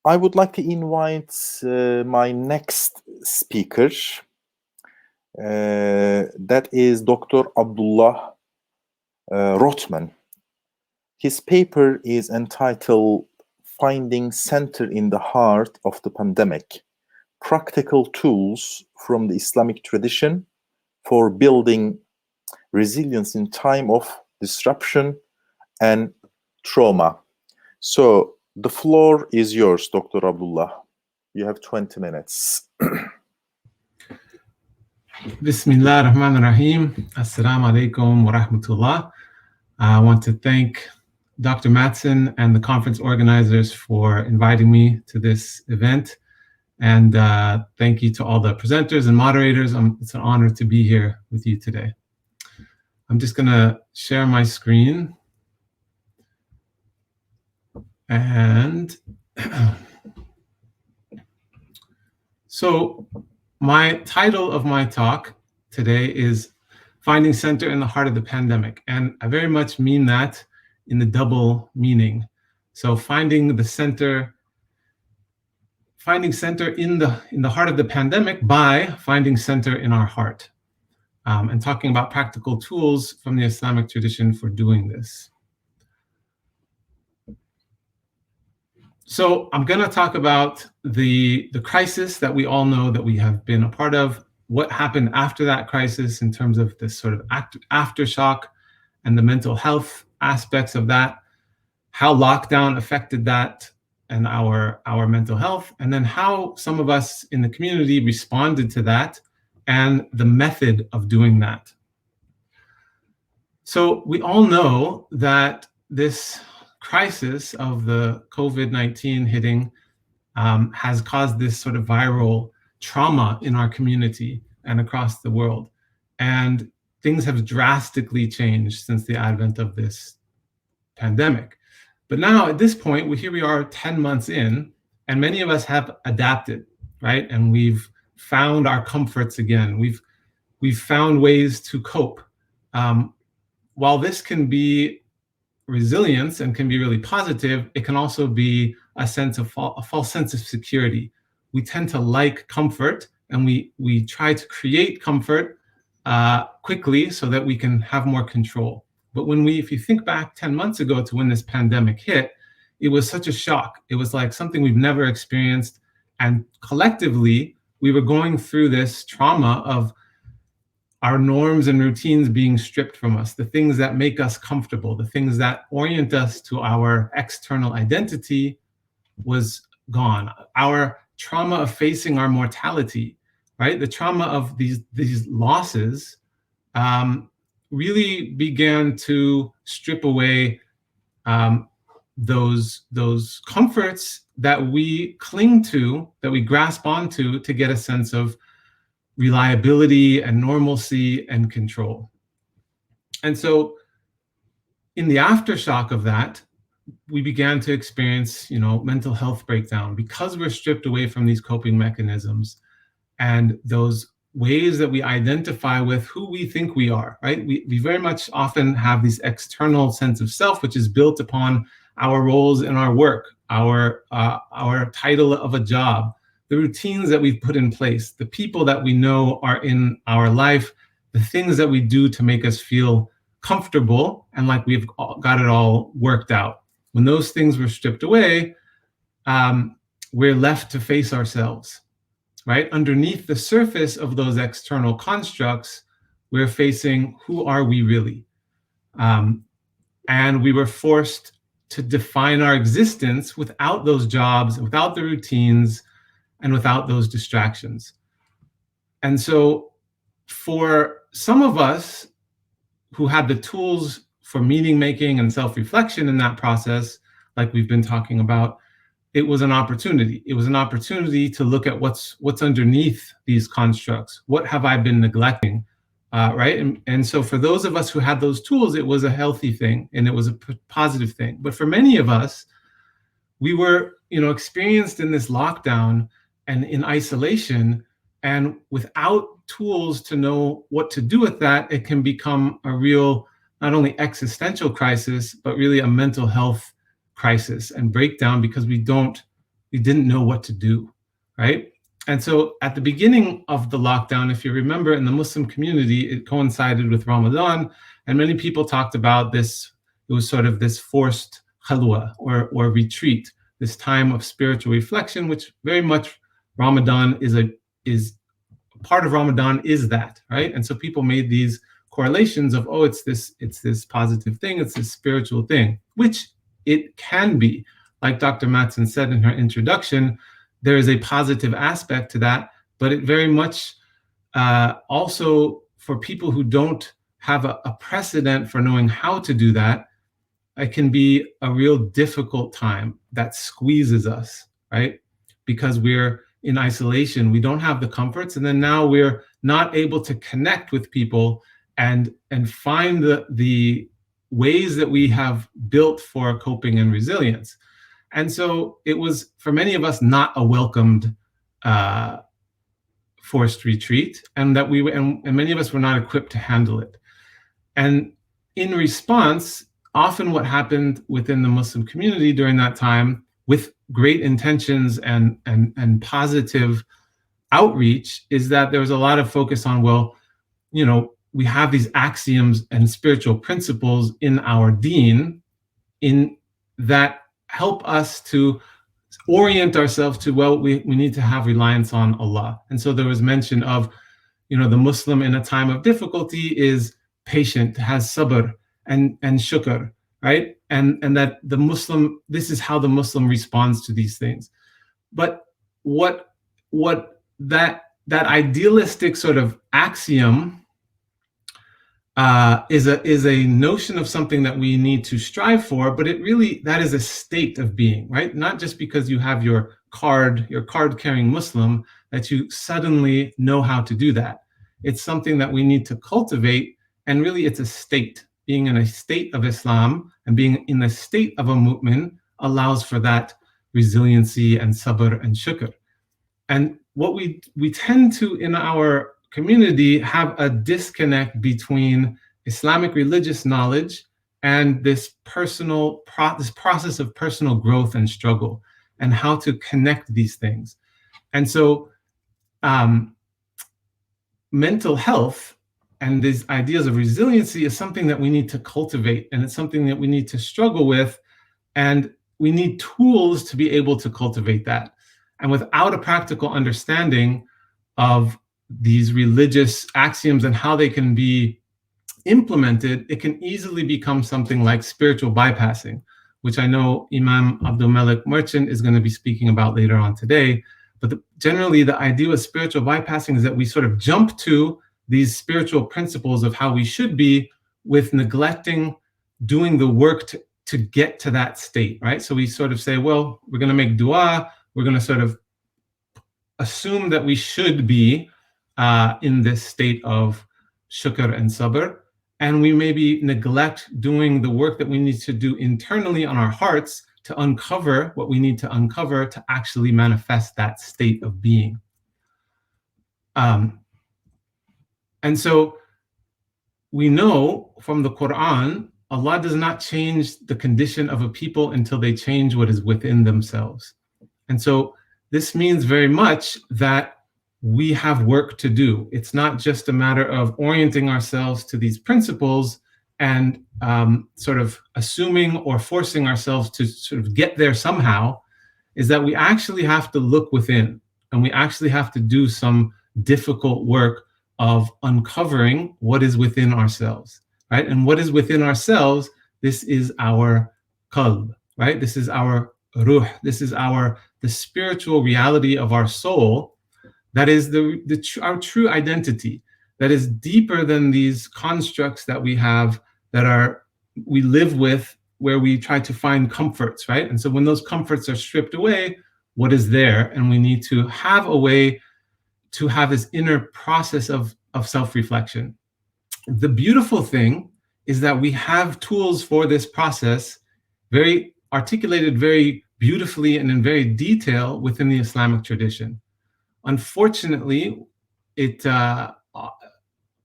I would like to invite my next speaker. That is Dr. Abdallah Rothman. His paper is entitled Finding Center in the Heart of the Pandemic, Practical Tools from the Islamic Tradition for Building Resilience in Time of Disruption and Trauma. So the floor is yours, Dr. Abdullah. You have 20 minutes. Bismillah ar-Rahman ar-Rahim. Assalamu alaikum wa rahmatullah. I want to thank Dr. Matson and the conference organizers for inviting me to this event. And thank you to all the presenters and moderators. It's an honor to be here with you today. I'm just going to share my screen. And so my title of my talk today is Finding Center in the Heart of the Pandemic. And I very much mean that in the double meaning. So finding center in the heart of the pandemic by finding center in our heart, and talking about practical tools from the Islamic tradition for doing this. So I'm going to talk about the crisis that we all know that we have been a part of, what happened after that crisis in terms of this sort of aftershock and the mental health aspects of that, how lockdown affected that and our mental health, and then how some of us in the community responded to that and the method of doing that. So we all know that this crisis of the COVID-19 hitting has caused this sort of viral trauma in our community and across the world. And things have drastically changed since the advent of this pandemic. But now at this point, here we are 10 months in, and many of us have adapted, right? And we've found our comforts again. We've found ways to cope. While this can be resilience and can be really positive, it can also be a false sense of security. We tend to like comfort, and we try to create comfort quickly so that we can have more control. But if you think back 10 months ago to when this pandemic hit, it was such a shock. It was like something we've never experienced. And collectively, we were going through this trauma of our norms and routines being stripped from us, the things that make us comfortable, the things that orient us to our external identity was gone. Our trauma of facing our mortality, right? The trauma of these losses really began to strip away those comforts that we cling to, that we grasp onto to get a sense of reliability and normalcy and control. And so in the aftershock of that, we began to experience, mental health breakdown because we're stripped away from these coping mechanisms and those ways that we identify with who we think we are, right? We very much often have this external sense of self, which is built upon our roles in our work, our title of a job, the routines that we've put in place, the people that we know are in our life, the things that we do to make us feel comfortable and like we've got it all worked out. When those things were stripped away, we're left to face ourselves, right? Underneath the surface of those external constructs, we're facing who are we really? And we were forced to define our existence without those jobs, without the routines, and without those distractions. And so for some of us who had the tools for meaning making and self-reflection in that process, like we've been talking about, it was an opportunity. It was an opportunity to look at what's underneath these constructs. What have I been neglecting, right? And so for those of us who had those tools, it was a healthy thing and it was a positive thing. But for many of us, we were, experienced in this lockdown and in isolation, and without tools to know what to do with that, it can become a real, not only existential crisis, but really a mental health crisis and breakdown because we don't we didn't know what to do, right? And so at the beginning of the lockdown, if you remember, in the Muslim community, it coincided with Ramadan, and many people talked about this. It was sort of this forced khalwa, or retreat, this time of spiritual reflection, which very much Ramadan is part of Ramadan is that, right? And so people made these correlations of, oh, it's this positive thing, it's this spiritual thing, which it can be. Like Dr. Matson said in her introduction, there is a positive aspect to that, but it very much also, for people who don't have a precedent for knowing how to do that, it can be a real difficult time that squeezes us, right? Because we're in isolation, we don't have the comforts, and then now we're not able to connect with people and find the ways that we have built for coping and resilience. And so it was, for many of us, not a welcomed forced retreat, and that and many of us were not equipped to handle it. And in response, often what happened within the Muslim community during that time, with great intentions and positive outreach, is that there was a lot of focus on, well, we have these axioms and spiritual principles in our deen in that help us to orient ourselves to, well, we need to have reliance on Allah. And so there was mention of, the Muslim in a time of difficulty is patient, has sabr and shukr, right? And that the Muslim, this is how the Muslim responds to these things. But what that idealistic sort of axiom is a notion of something that we need to strive for, but that is a state of being, right? Not just because you have your card carrying Muslim that you suddenly know how to do that. It's something that we need to cultivate, and really it's a state. Being in a state of Islam and being in the state of a mu'min allows for that resiliency and sabr and shukr. And what we tend to, in our community, have a disconnect between Islamic religious knowledge and this process of personal growth and struggle, and how to connect these things. And so mental health and these ideas of resiliency is something that we need to cultivate, and it's something that we need to struggle with, and we need tools to be able to cultivate that. And without a practical understanding of these religious axioms and how they can be implemented, it can easily become something like spiritual bypassing, which I know Imam Abdul Malik Merchant is going to be speaking about later on today. But generally, the idea of spiritual bypassing is that we sort of jump to these spiritual principles of how we should be, with neglecting doing the work to get to that state, right? So we sort of say, well, we're going to make dua, we're going to sort of assume that we should be in this state of shukr and sabr, and we maybe neglect doing the work that we need to do internally on our hearts to uncover what we need to uncover to actually manifest that state of being. And so we know from the Quran, Allah does not change the condition of a people until they change what is within themselves. And so this means very much that we have work to do. It's not just a matter of orienting ourselves to these principles and sort of assuming or forcing ourselves to sort of get there somehow. Is that we actually have to look within, and we actually have to do some difficult work of uncovering what is within ourselves, right? And what is within ourselves, this is our qalb, right? This is our ruh, this is the spiritual reality of our soul, that is our true identity, that is deeper than these constructs that we have, that we live with, where we try to find comforts, right? And so when those comforts are stripped away, what is there? And we need to have a way to have this inner process of self-reflection. The beautiful thing is that we have tools for this process, very articulated very beautifully and in very detail within the Islamic tradition. Unfortunately,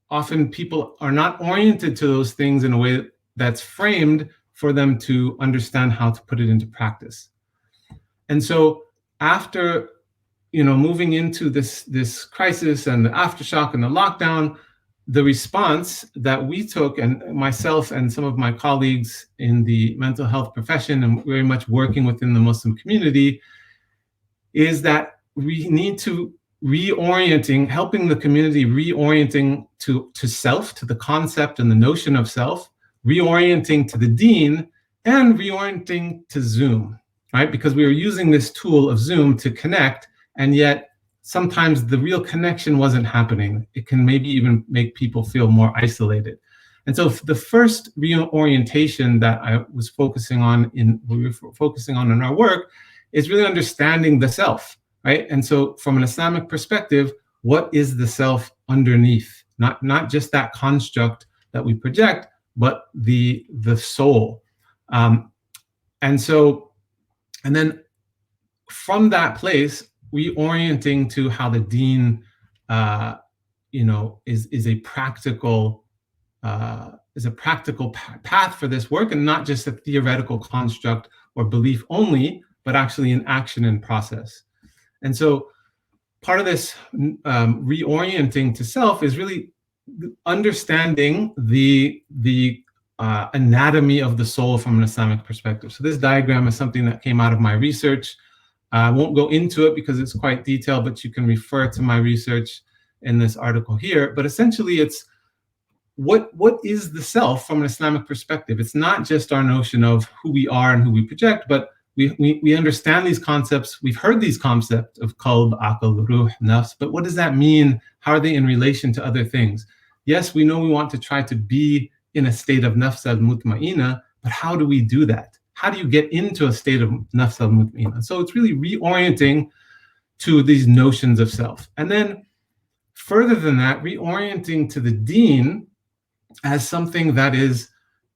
often people are not oriented to those things in a way that's framed for them to understand how to put it into practice. And so after moving into this crisis and the aftershock and the lockdown, the response that we took, and myself and some of my colleagues in the mental health profession and very much working within the Muslim community, is that we need to helping the community reorienting to self, to the concept and the notion of self, reorienting to the deen, and reorienting to Zoom, right? Because we were using this tool of Zoom to connect, and yet sometimes the real connection wasn't happening. It can maybe even make people feel more isolated. And so the first reorientation that we were focusing on in our work is really understanding the self, right? And so from an Islamic perspective, what is the self underneath? Not just that construct that we project, but the soul. And then from that place, reorienting to how the deen, is a practical path for this work, and not just a theoretical construct or belief only, but actually an action and process. And so part of this reorienting to self is really understanding the anatomy of the soul from an Islamic perspective. So this diagram is something that came out of my research. I won't go into it because it's quite detailed, but you can refer to my research in this article here. But essentially, it's what is the self from an Islamic perspective? It's not just our notion of who we are and who we project, but we understand these concepts. We've heard these concepts of qalb, aql, ruh, nafs, but what does that mean? How are they in relation to other things? Yes, we know we want to try to be in a state of nafs al-mutma'ina, but how do we do that? How do you get into a state of nafs al-mutma'ina? So it's really reorienting to these notions of self. And then further than that, reorienting to the deen as something that is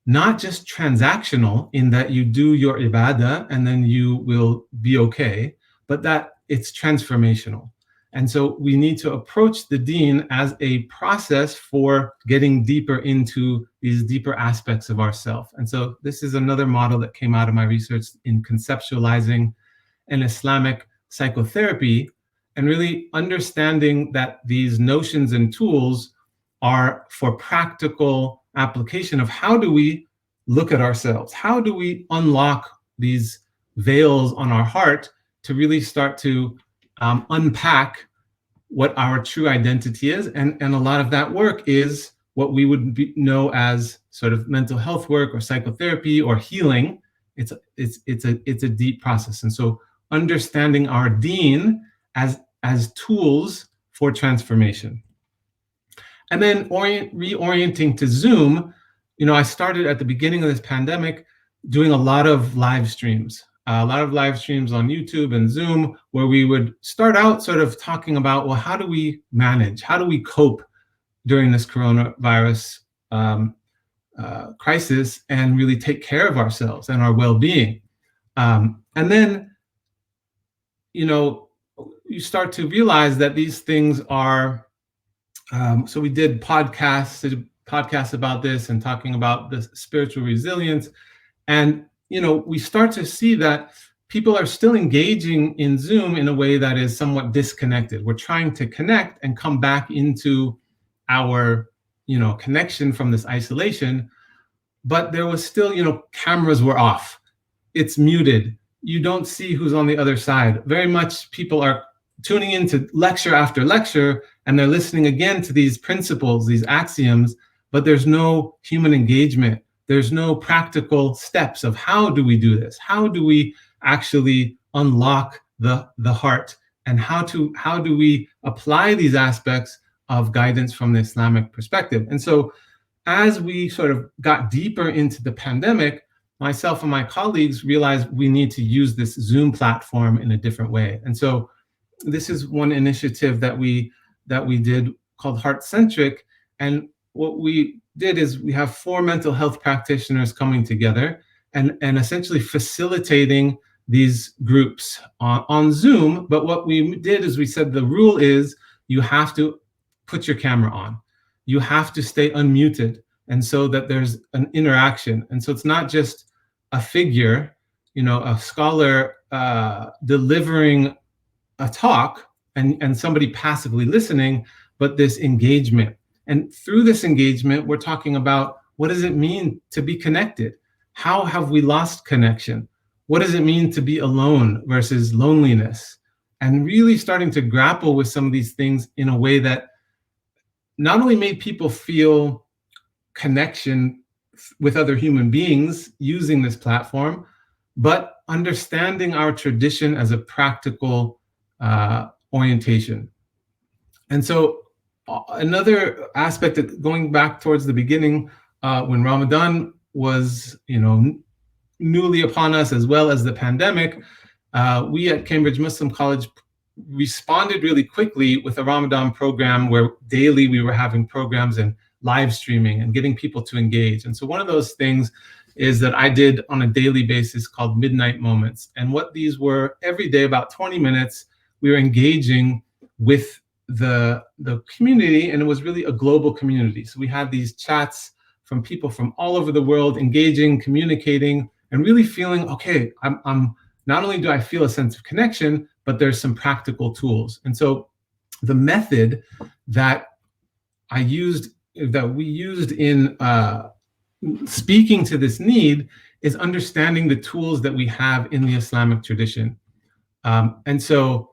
not just transactional in that you do your ibadah and then you will be okay, but that it's transformational. And so we need to approach the deen as a process for getting deeper into these deeper aspects of ourself. And so this is another model that came out of my research in conceptualizing an Islamic psychotherapy and really understanding that these notions and tools are for practical application of how do we look at ourselves? How do we unlock these veils on our heart to really start to unpack what our true identity is? And a lot of that work is what we would know as sort of mental health work or psychotherapy or healing. It's a deep process. And so understanding our deen as tools for transformation. And then reorienting to Zoom, I started at the beginning of this pandemic doing a lot of live streams on YouTube and Zoom, where we would start out sort of talking about, well, how do we manage? How do we cope during this coronavirus crisis and really take care of ourselves and our well-being? And then, you start to realize that these things are, so we did podcasts about this and talking about the spiritual resilience. And, we start to see that people are still engaging in Zoom in a way that is somewhat disconnected. We're trying to connect and come back into our, connection from this isolation, but there was still, cameras were off. It's muted. You don't see who's on the other side. Very much people are tuning into lecture after lecture, and they're listening again to these principles, these axioms, but there's no human engagement. There's no practical steps of how do we do this? How do we actually unlock the heart? And how do we apply these aspects of guidance from the Islamic perspective? And so as we sort of got deeper into the pandemic, myself and my colleagues realized we need to use this Zoom platform in a different way. And so this is one initiative that we did called Heart Centric. And what we did is we have 4 mental health practitioners coming together and essentially facilitating these groups on Zoom. But what we did is we said the rule is you have to put your camera on. You have to stay unmuted, and so that there's an interaction. And so it's not just a figure, a scholar delivering a talk and somebody passively listening, but this engagement. And through this engagement, we're talking about, what does it mean to be connected? How have we lost connection? What does it mean to be alone versus loneliness? And really starting to grapple with some of these things in a way that not only made people feel connection with other human beings using this platform, but understanding our tradition as a practical orientation. And so another aspect that, going back towards the beginning, when Ramadan was, newly upon us, as well as the pandemic, we at Cambridge Muslim College responded really quickly with a Ramadan program where daily we were having programs and live streaming and getting people to engage. And so one of those things is that I did on a daily basis called Midnight Moments. And what these were, every day, about 20 minutes, we were engaging with the community, and it was really a global community. So we had these chats from people from all over the world, engaging, communicating, and really feeling, okay, I'm not only do I feel a sense of connection, but there's some practical tools. And so the method that we used in speaking to this need is understanding the tools that we have in the Islamic tradition. And so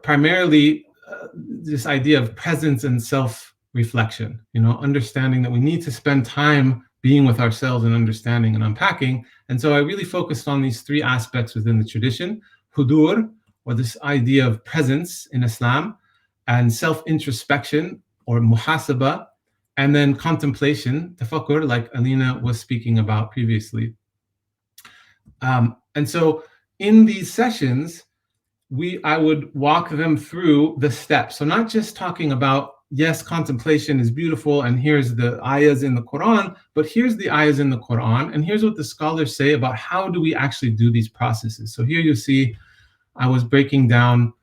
primarily this idea of presence and self-reflection, understanding that we need to spend time being with ourselves and understanding and unpacking. And so I really focused on these three aspects within the tradition: hudur, or this idea of presence in Islam, and self-introspection, or muhasaba, and then contemplation, tafakkur, like Alina was speaking about previously. And so in these sessions, I would walk them through the steps. So not just talking about, yes, contemplation is beautiful, and here's the ayahs in the Quran, but here's the ayahs in the Quran, and here's what the scholars say about how do we actually do these processes. So here you see, I was breaking down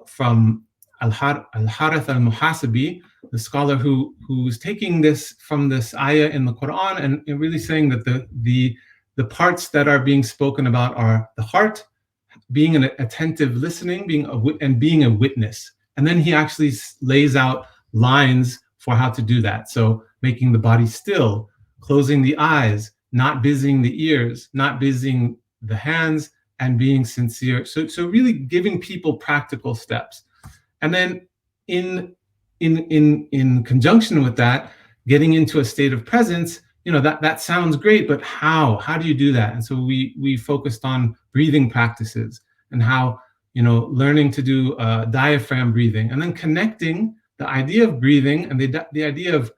from Al-Harith al-Muhasibi, the scholar who's taking this from this ayah in the Quran and really saying that the parts that are being spoken about are the heart, being an attentive listening, being a witness. And then he actually lays out lines for how to do that. So making the body still, closing the eyes, not busying the ears, not busying the hands, and being sincere. So really giving people practical steps. And then in conjunction with that, getting into a state of presence, that sounds great, but how do you do that? And so we focused on breathing practices and how, learning to do diaphragm breathing, and then connecting the idea of breathing and the idea of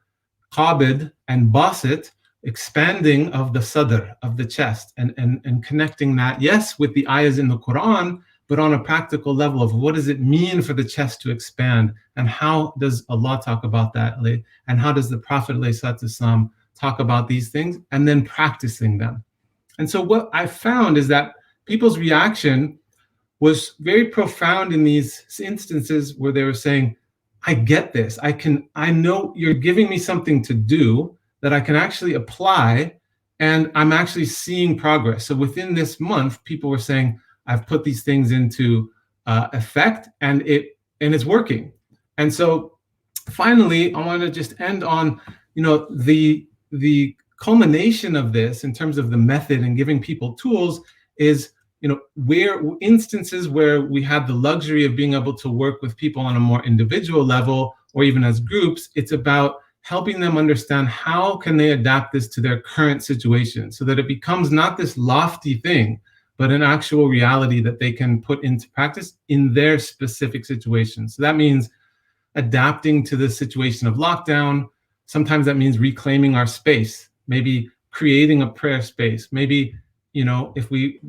qabid and basit, expanding of the sadr, of the chest, and connecting that, yes, with the ayahs in the Quran, but on a practical level of what does it mean for the chest to expand, and how does Allah talk about that, and how does the Prophet ﷺ talk about these things, and then practicing them. And so what I found is that people's reaction was very profound in these instances where they were saying, I get this. I know you're giving me something to do that I can actually apply, and I'm actually seeing progress. So within this month, people were saying, I've put these things into effect, and it's working. And so finally, I want to just end on, the culmination of this in terms of the method and giving people tools is, where instances where we have the luxury of being able to work with people on a more individual level or even as groups, it's about helping them understand how can they adapt this to their current situation so that it becomes not this lofty thing, but an actual reality that they can put into practice in their specific situation. So that means adapting to the situation of lockdown. Sometimes that means reclaiming our space, maybe creating a prayer space, maybe, if we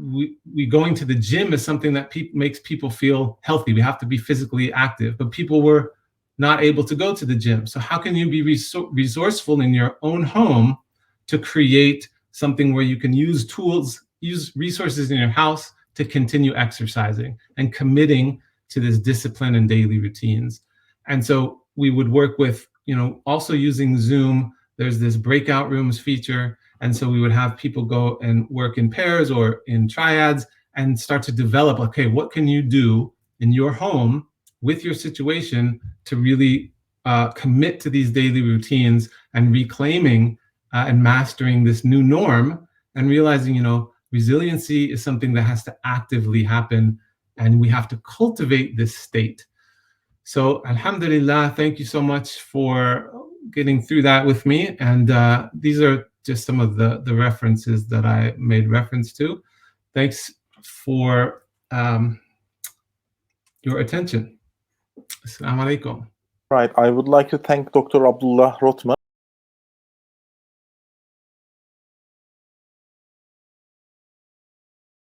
going to the gym is something that makes people feel healthy. We have to be physically active, but people were not able to go to the gym. So how can you be resourceful in your own home to create something where you can use tools, use resources in your house to continue exercising and committing to this discipline and daily routines? And so we would work with, also using Zoom, there's this breakout rooms feature. And so we would have people go and work in pairs or in triads and start to develop, okay, what can you do in your home with your situation to really commit to these daily routines and reclaiming and mastering this new norm, and realizing, resiliency is something that has to actively happen, and we have to cultivate this state. So alhamdulillah, thank you so much for getting through that with me. And these are just some of the references that I made reference to. Thanks for your attention. Assalamu alaikum. Right. I would like to thank Dr. Abdallah Rothman